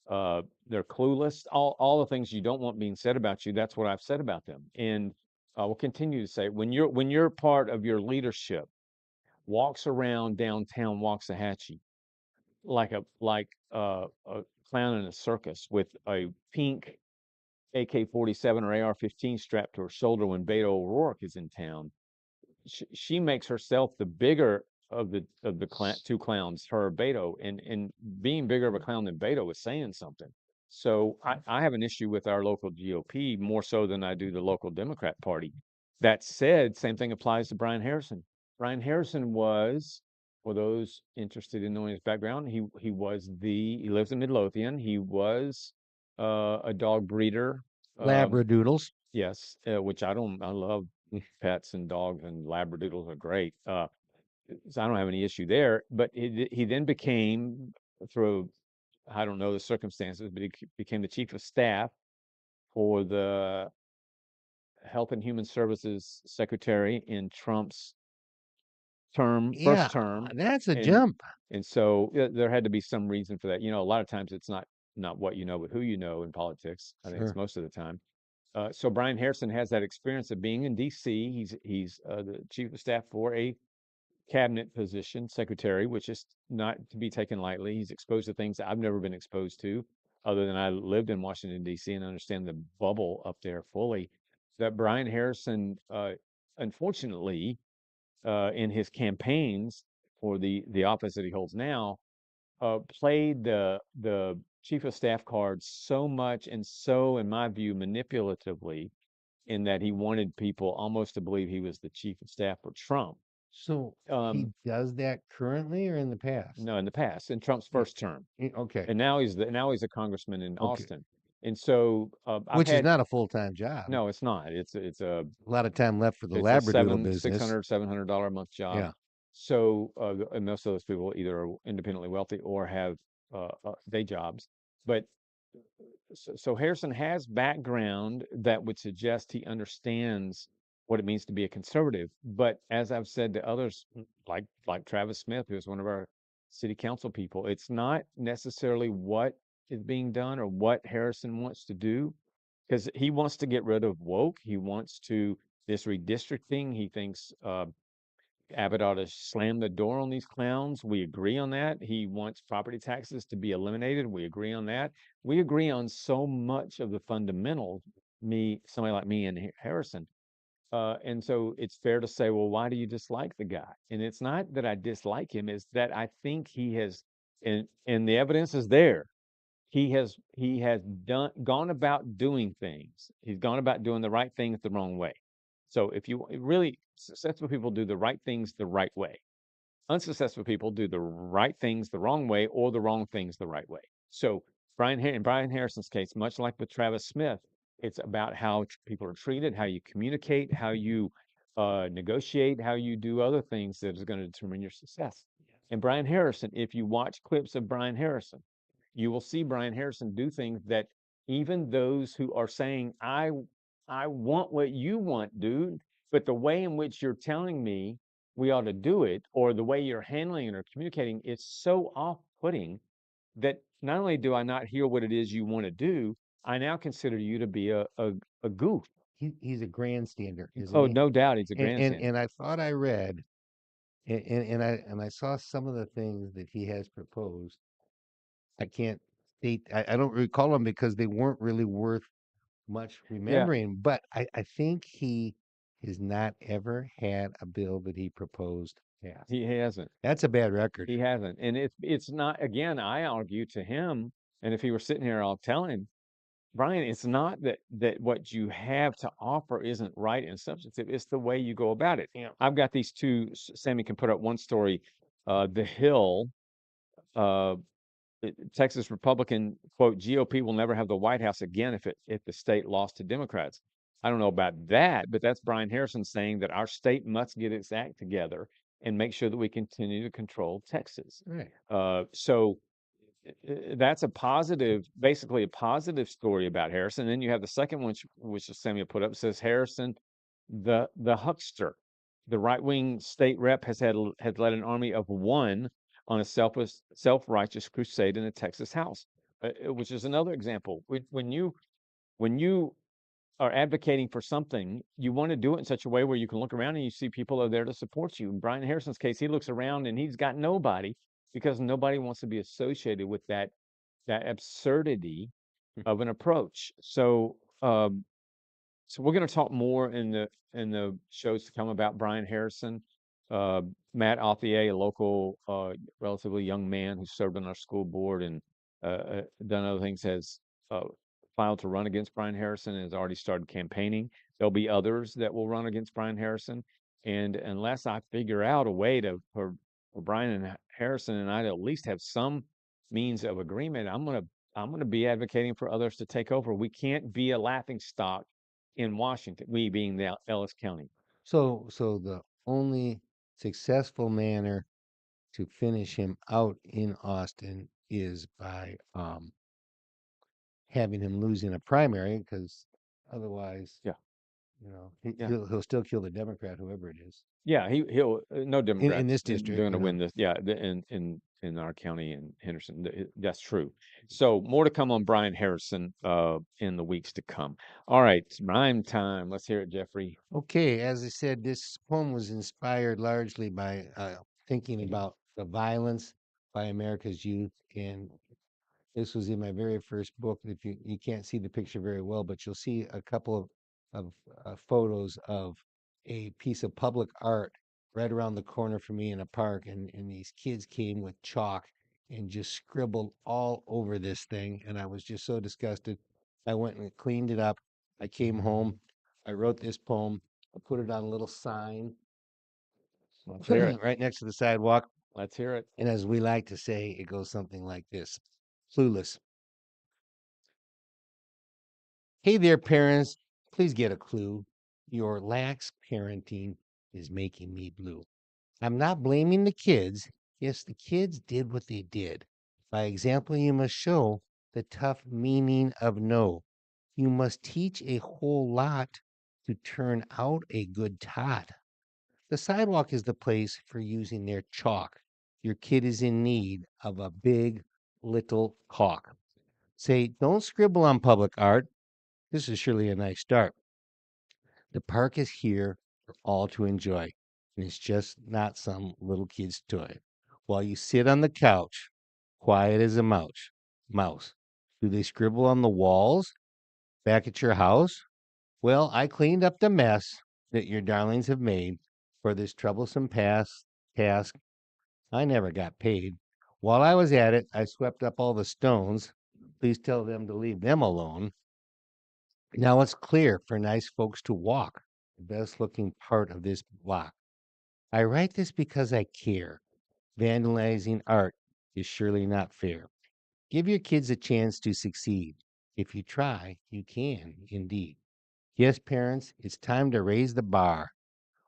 They're clueless. All the things you don't want being said about you. That's what I've said about them, and I will continue to say when you're part of your leadership walks around downtown Waxahachie like a clown in a circus with a pink AK-47 or AR-15 strapped to her shoulder when Beto O'Rourke is in town. She makes herself the bigger of the two clowns, her Beto, and being bigger of a clown than Beto is saying something. So I have an issue with our local GOP more so than I do the local Democrat Party. That said, same thing applies to Brian Harrison. Brian Harrison was, for those interested in knowing his background, he lives in Midlothian. He was a dog breeder. Labradoodles. Yes, which I love pets and dogs and labradoodles are great. So I don't have any issue there. But he then became, through I don't know the circumstances, but he became the chief of staff for the Health and Human Services Secretary in Trump's Yeah, first term, that's a and jump. so there had to be some reason for that. A lot of times it's not what you know, but who you know in politics. I think it's Sure. most of the time. So Brian Harrison has that experience of being in D.C. He's the chief of staff for a cabinet position, secretary, which is not to be taken lightly. He's exposed to things that I've never been exposed to, other than I lived in Washington D.C. and understand the bubble up there fully. That Brian Harrison, unfortunately, in his campaigns for the office that he holds now, played the chief of staff card so much and so, in my view, manipulatively in that he wanted people almost to believe he was the chief of staff for Trump. So he Um, does that currently or in the past? no, in the past, in Trump's first term, Okay. and now he's a congressman in Okay. Austin. And so I've Which is had not a full-time job. no, it's not. A lot of time left for the It's a Labradoodle business. $700 a month job. Yeah. So and most of those people either are independently wealthy or have day jobs. But so Harrison has background that would suggest he understands what it means to be a conservative. But as I've said to others, like Travis Smith, who is one of our city council people, it's not necessarily what is being done or what Harrison wants to do, because he wants to get rid of woke. He wants to this redistricting. He thinks Abbott ought to slam the door on these clowns. We agree on that. He wants property taxes to be eliminated. We agree on that. We agree on so much of the fundamentals, somebody like me and Harrison. And so it's fair to say, well, why do you dislike the guy? And it's not that I dislike him, it's that I think he has, and the evidence is there. He has gone about doing things. He's gone about doing the right things the wrong way. So if you really successful people do the right things the right way. Unsuccessful people do the right things the wrong way or the wrong things the right way. So in Brian Harrison's case, much like with Travis Smith, it's about how people are treated, how you communicate, how you negotiate, how you do other things that is going to determine your success. And Brian Harrison, if you watch clips of Brian Harrison, you will see Brian Harrison do things that even those who are saying, I want what you want, dude, but the way in which you're telling me we ought to do it, or the way you're handling it or communicating is so off-putting that not only do I not hear what it is you want to do, I now consider you to be a goof. He's a grandstander, isn't Oh, he? no doubt he's a And grandstander. and I thought I read and I saw some of the things that he has proposed. I can't state I don't recall them because they weren't really worth much Yeah, remembering, but I think he has not ever had a bill that he proposed passed. he hasn't. That's a bad record. He hasn't. And it's not, again, I argue to him, and if he were sitting here, I'll tell him, Brian, it's not that what you have to offer isn't right and substantive. It's the way you go about it. Yeah. I've got these two. Sammy can put up one story. The Hill, uh, Texas Republican quote: GOP will never have the White House again if the state lost to Democrats. I don't know about that, but that's Brian Harrison saying that our state must get its act together and make sure that we continue to control Texas. Right. So that's a positive, basically a positive story about Harrison. Then you have the second one, which Samuel put up, says Harrison, the huckster, the right wing state rep has led an army of one on a self-righteous crusade in the Texas House. which is another example. When you are advocating for something, you want to do it in such a way where you can look around and you see people are there to support you. In Brian Harrison's case, he looks around and he's got nobody because nobody wants to be associated with that absurdity of an approach. So we're going to talk more in the shows to come about Brian Harrison. Uh, Matt Authier, a local, relatively young man who served on our school board and done other things, has uh, filed to run against Brian Harrison and has already started campaigning. There'll be others that will run against Brian Harrison, and unless I figure out a way for Brian and Harrison and I to at least have some means of agreement, I'm gonna be advocating for others to take over. We can't be a laughing stock in Washington, we being the Ellis County. So the only successful manner to finish him out in Austin is by having him lose in a primary, because otherwise, Yeah, yeah, he'll still kill the Democrat, whoever it is, yeah. He'll no in Democrats this district. going to win this. Yeah, in our county in Henderson, that's true. So more to come on Brian Harrison in the weeks to come. All right, it's rhyme time. Let's hear it, Jeffrey. Okay, as I said, this poem was inspired largely by thinking about the violence by America's youth, and this was in my very first book. If you can't see the picture very well, but you'll see a couple of photos of a piece of public art right around the corner from me in a park, and these kids came with chalk and just scribbled all over this thing, and I was just so disgusted. I went and cleaned it up. I came home. I wrote this poem. I put it on a little sign Let's hear it. right next to the sidewalk. Let's hear it. And as we like to say, it goes something like this: Clueless. Hey there, parents. Please get a clue. Your lax parenting is making me blue. I'm not blaming the kids. Yes, the kids did what they did. By example, you must show the tough meaning of no. You must teach a whole lot to turn out a good tot. The sidewalk is the place for using their chalk. Your kid is in need of a big little caulk. Say, don't scribble on public art. This is surely a nice start. The park is here for all to enjoy, and it's just not some little kid's toy. While you sit on the couch, quiet as a mouse. Do they scribble on the walls back at your house? Well, I cleaned up the mess that your darlings have made for this troublesome task. I never got paid. While I was at it, I swept up all the stones. Please tell them to leave them alone. Now it's clear for nice folks to walk the best looking part of this block. I write this because I care. Vandalizing art is surely not fair. Give your kids a chance to succeed. If you try, you can indeed. Yes, parents, it's time to raise the bar,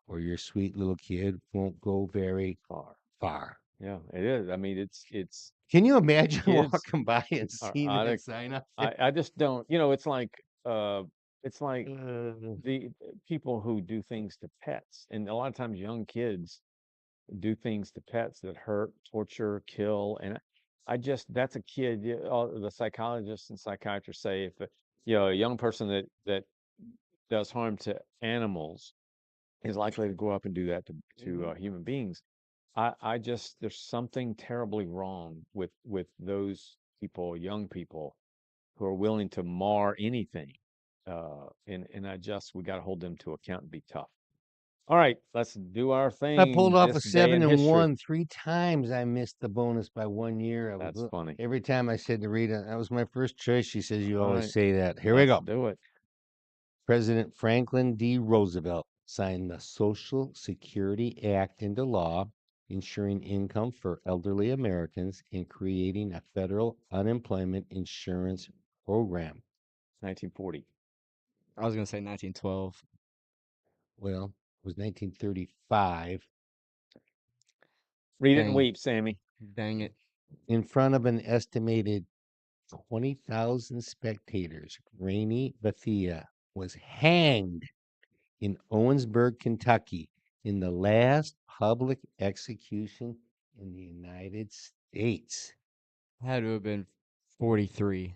or your sweet little kid won't go very far. Yeah, it is. I mean, it's Can you imagine kids walking by and are seeing out that of. sign up there? I just don't. It's like the people who do things to pets, and a lot of times young kids do things to pets that hurt, torture, kill, and I just that's a kid. All the psychologists and psychiatrists say if a young person that does harm to animals is likely to grow up and do that to human beings. I just there's something terribly wrong with those people, young people, who are willing to mar anything. And we got to hold them to account and be tough. All right, let's do our I pulled thing. off a This day in 7 and history. 1 3 times. I missed the bonus by 1 year. That's funny. Every time I said to Rita, that was my first choice. She says, you All always right, say that. Here we let's go. do it. President Franklin D. Roosevelt signed the Social Security Act into law, ensuring income for elderly Americans and creating a federal unemployment insurance program. 1940. I was gonna say 1912. Well, it was 1935. Read it and Dang, weep, Sammy. dang it. In front of an estimated 20,000 spectators, Rainey Bethia was hanged in Owensburg, Kentucky, in the last public execution in the United States. Had to have been 43.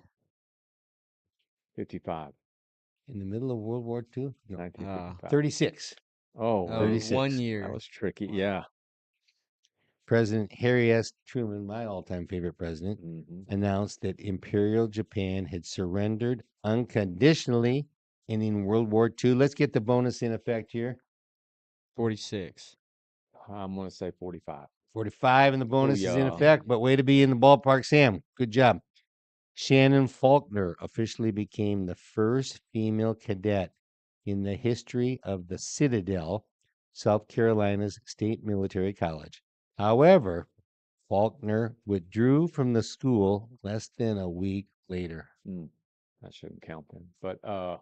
55. In the middle of World War II? No, 1955. 36. Oh, Oh, 36. 1 that year. was tricky. Yeah. President Harry S. Truman, my all-time favorite president, Hmm. announced that Imperial Japan had surrendered unconditionally, ending World War II. Let's get the bonus in effect here. 46. I'm going to say 45. 45, and the bonus is in Booyah. effect, but way to be in the ballpark, Sam. Good job. Shannon Faulkner officially became the first female cadet in the history of the Citadel, South Carolina's state military college. However, Faulkner withdrew from the school less than a week later. That shouldn't count then. But I'm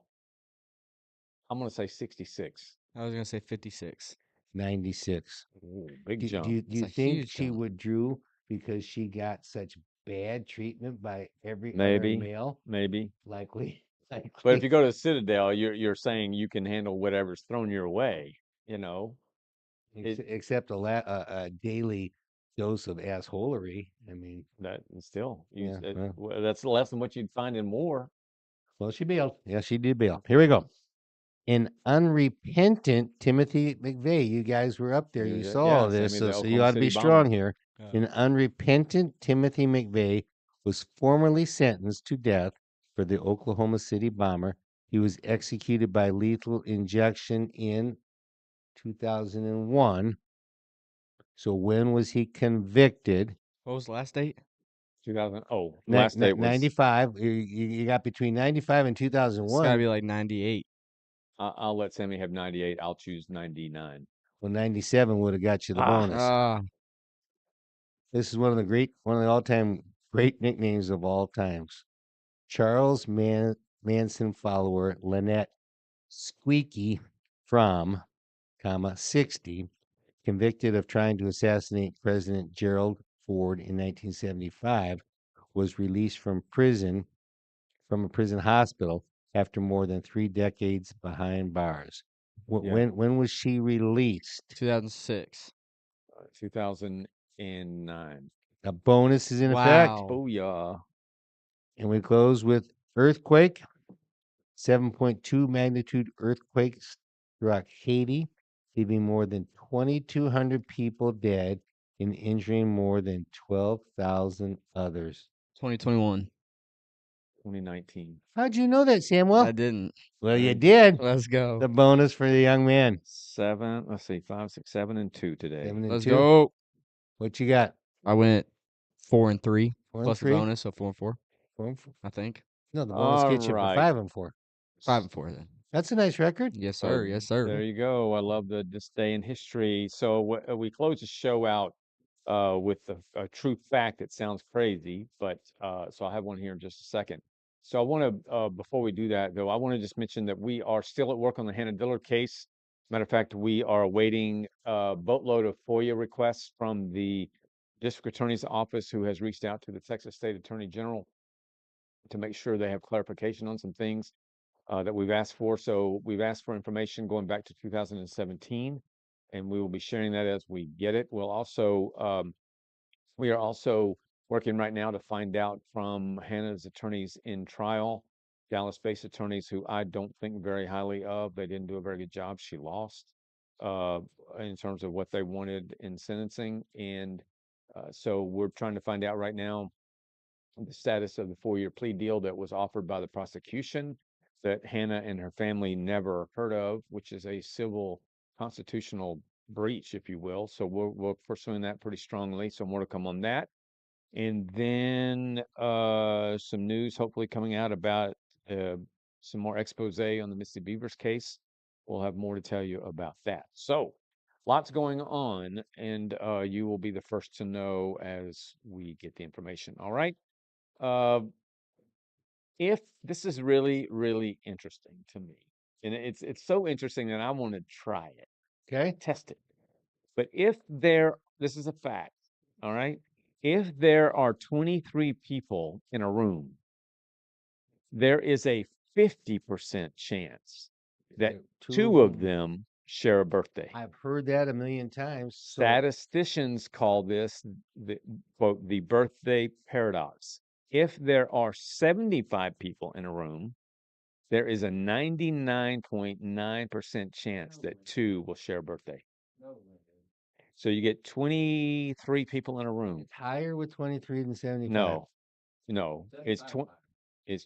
going to say 66. I was going to say 56. 96. Ooh, big Do jump. you That's a think huge she jump. withdrew because she got such bad treatment by every other Maybe. male? Maybe. Likely. But if you go to the Citadel, you're saying you can handle whatever's thrown your way. You know, Except a daily dose of assholery. I mean, that still yeah. that's less than what you'd find in war. Well, she bailed. Yeah, she did bail. Here we go. An unrepentant Timothy McVeigh. You guys were up there. You saw all this, Sammy, the so you Oklahoma ought to be City bomber. strong here. An unrepentant Timothy McVeigh was formally sentenced to death for the Oklahoma City bomber. He was executed by lethal injection in 2001. So when was he convicted? What was the last date? 2000. Oh, last date was. 95. You got between 95 and It's got to 2001. be like 98. I'll let Sammy have 98. I'll choose 99. Well, 97 would have got you the bonus. This is one of the all-time great nicknames of all times. Charles Manson follower Lynette Squeaky from, 60, convicted of trying to assassinate President Gerald Ford in 1975, was released from a prison hospital after more than 3 decades behind bars. When was she released? 2006. 2009. A bonus is in effect. Wow. Booyah. And we close with earthquake. 7.2 magnitude earthquake struck Haiti, leaving more than 2,200 people dead and injuring more than 12,000 others. 2021. 2019. How'd you know that, Samuel? I didn't. Well, you Very good. did. Let's go. The bonus for the young man. 7. Let's see. 5, 6, 7, and 2 today. 7 and Let's 2. go. What you got? I went 4 and 3 4 and plus 3. the bonus, so 4 and 4. 4 and 4. I think. No, the bonus gets you for Alright. 5 and 4. 5 and 4 then. That's a nice record. Yes, sir. Yes, sir. There you go. I love this day in history. So we close the show out with a true fact that sounds crazy, but so I'll have one here in just a second. So I want to, before we do that though, I want to just mention that we are still at work on the Hannah Dillard case. Matter of fact, we are awaiting a boatload of FOIA requests from the district attorney's office, who has reached out to the Texas State Attorney General to make sure they have clarification on some things that we've asked for. So we've asked for information going back to 2017, and we will be sharing that as we get it. We are also working right now to find out from Hannah's attorneys in trial, Dallas-based attorneys who I don't think very highly of. They didn't do a very good job. She lost in terms of what they wanted in sentencing. And so we're trying to find out right now the status of the 4-year plea deal that was offered by the prosecution that Hannah and her family never heard of, which is a civil constitutional breach, if you will. So we're pursuing that pretty strongly. So more to come on that. And then some news hopefully coming out about some more expose on the Mississippi Beavers case. We'll have more to tell you about that. So lots going on, and you will be the first to know as we get the information. All right. If this is really, really interesting to me, and it's so interesting that I want to try it, Okay. test it. But this is a fact, all right? If there are 23 people in a room, there is a 50% chance that two of them share a birthday. I've heard that a million times. So Statisticians call this the quote the birthday paradox. If there are 75 people in a room, there is a 99.9% chance that 2 will share a birthday. So you get 23 people in a room. It's higher with 23 than 75. No, it's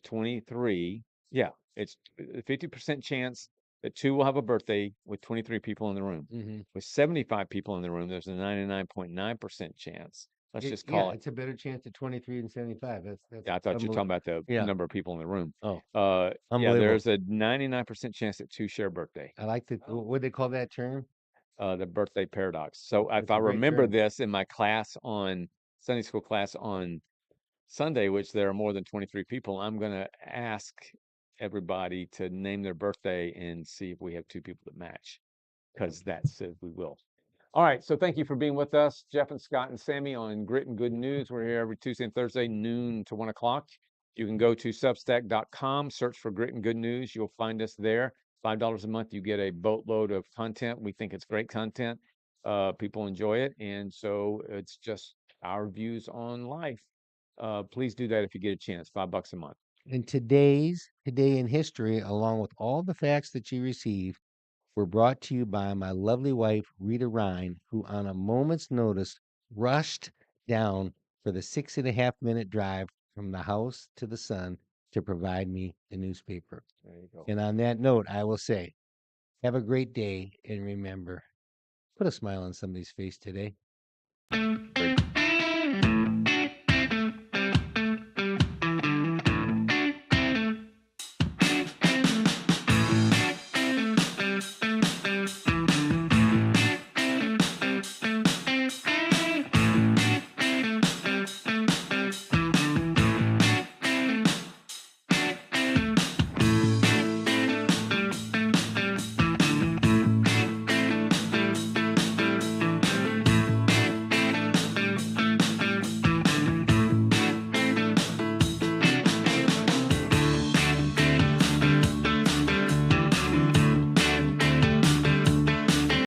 23. Yeah, it's a 50% chance that 2 will have a birthday with 23 people in the room. Mm-hmm. With 75 people in the room, there's a 99.9% chance. Let's just call it. It's a better chance at 23 than 75. That's Yeah, I thought you were talking about the yeah. number of people in the room. Oh, Yeah, unbelievable. there's a 99% chance that 2 share a birthday. I like the what they call that term? The birthday paradox. So That's if a I great remember term. this in my class on Sunday school class on Sunday, which there are more than 23 people, I'm going to ask everybody to name their birthday and see if we have 2 people that match, because that says we will. All right, so thank you for being with us, Jeff and Scott and Sammy on Grit and Good News. We're here every Tuesday and Thursday, noon to 1 o'clock. You can go to substack.com, search for Grit and Good News. You'll find us there. $5 a month, you get a boatload of content. We think it's great content. People enjoy it, and so it's just our views on life. Please do that if you get a chance. $5 a month. And today in history, along with all the facts that you receive, were brought to you by my lovely wife, Rita Ryan, who on a moment's notice rushed down for the 6.5 minute drive from the house to the sun to provide me the newspaper. There you go. And on that note, I will say, have a great day, and remember, put a smile on somebody's face today. Very cool.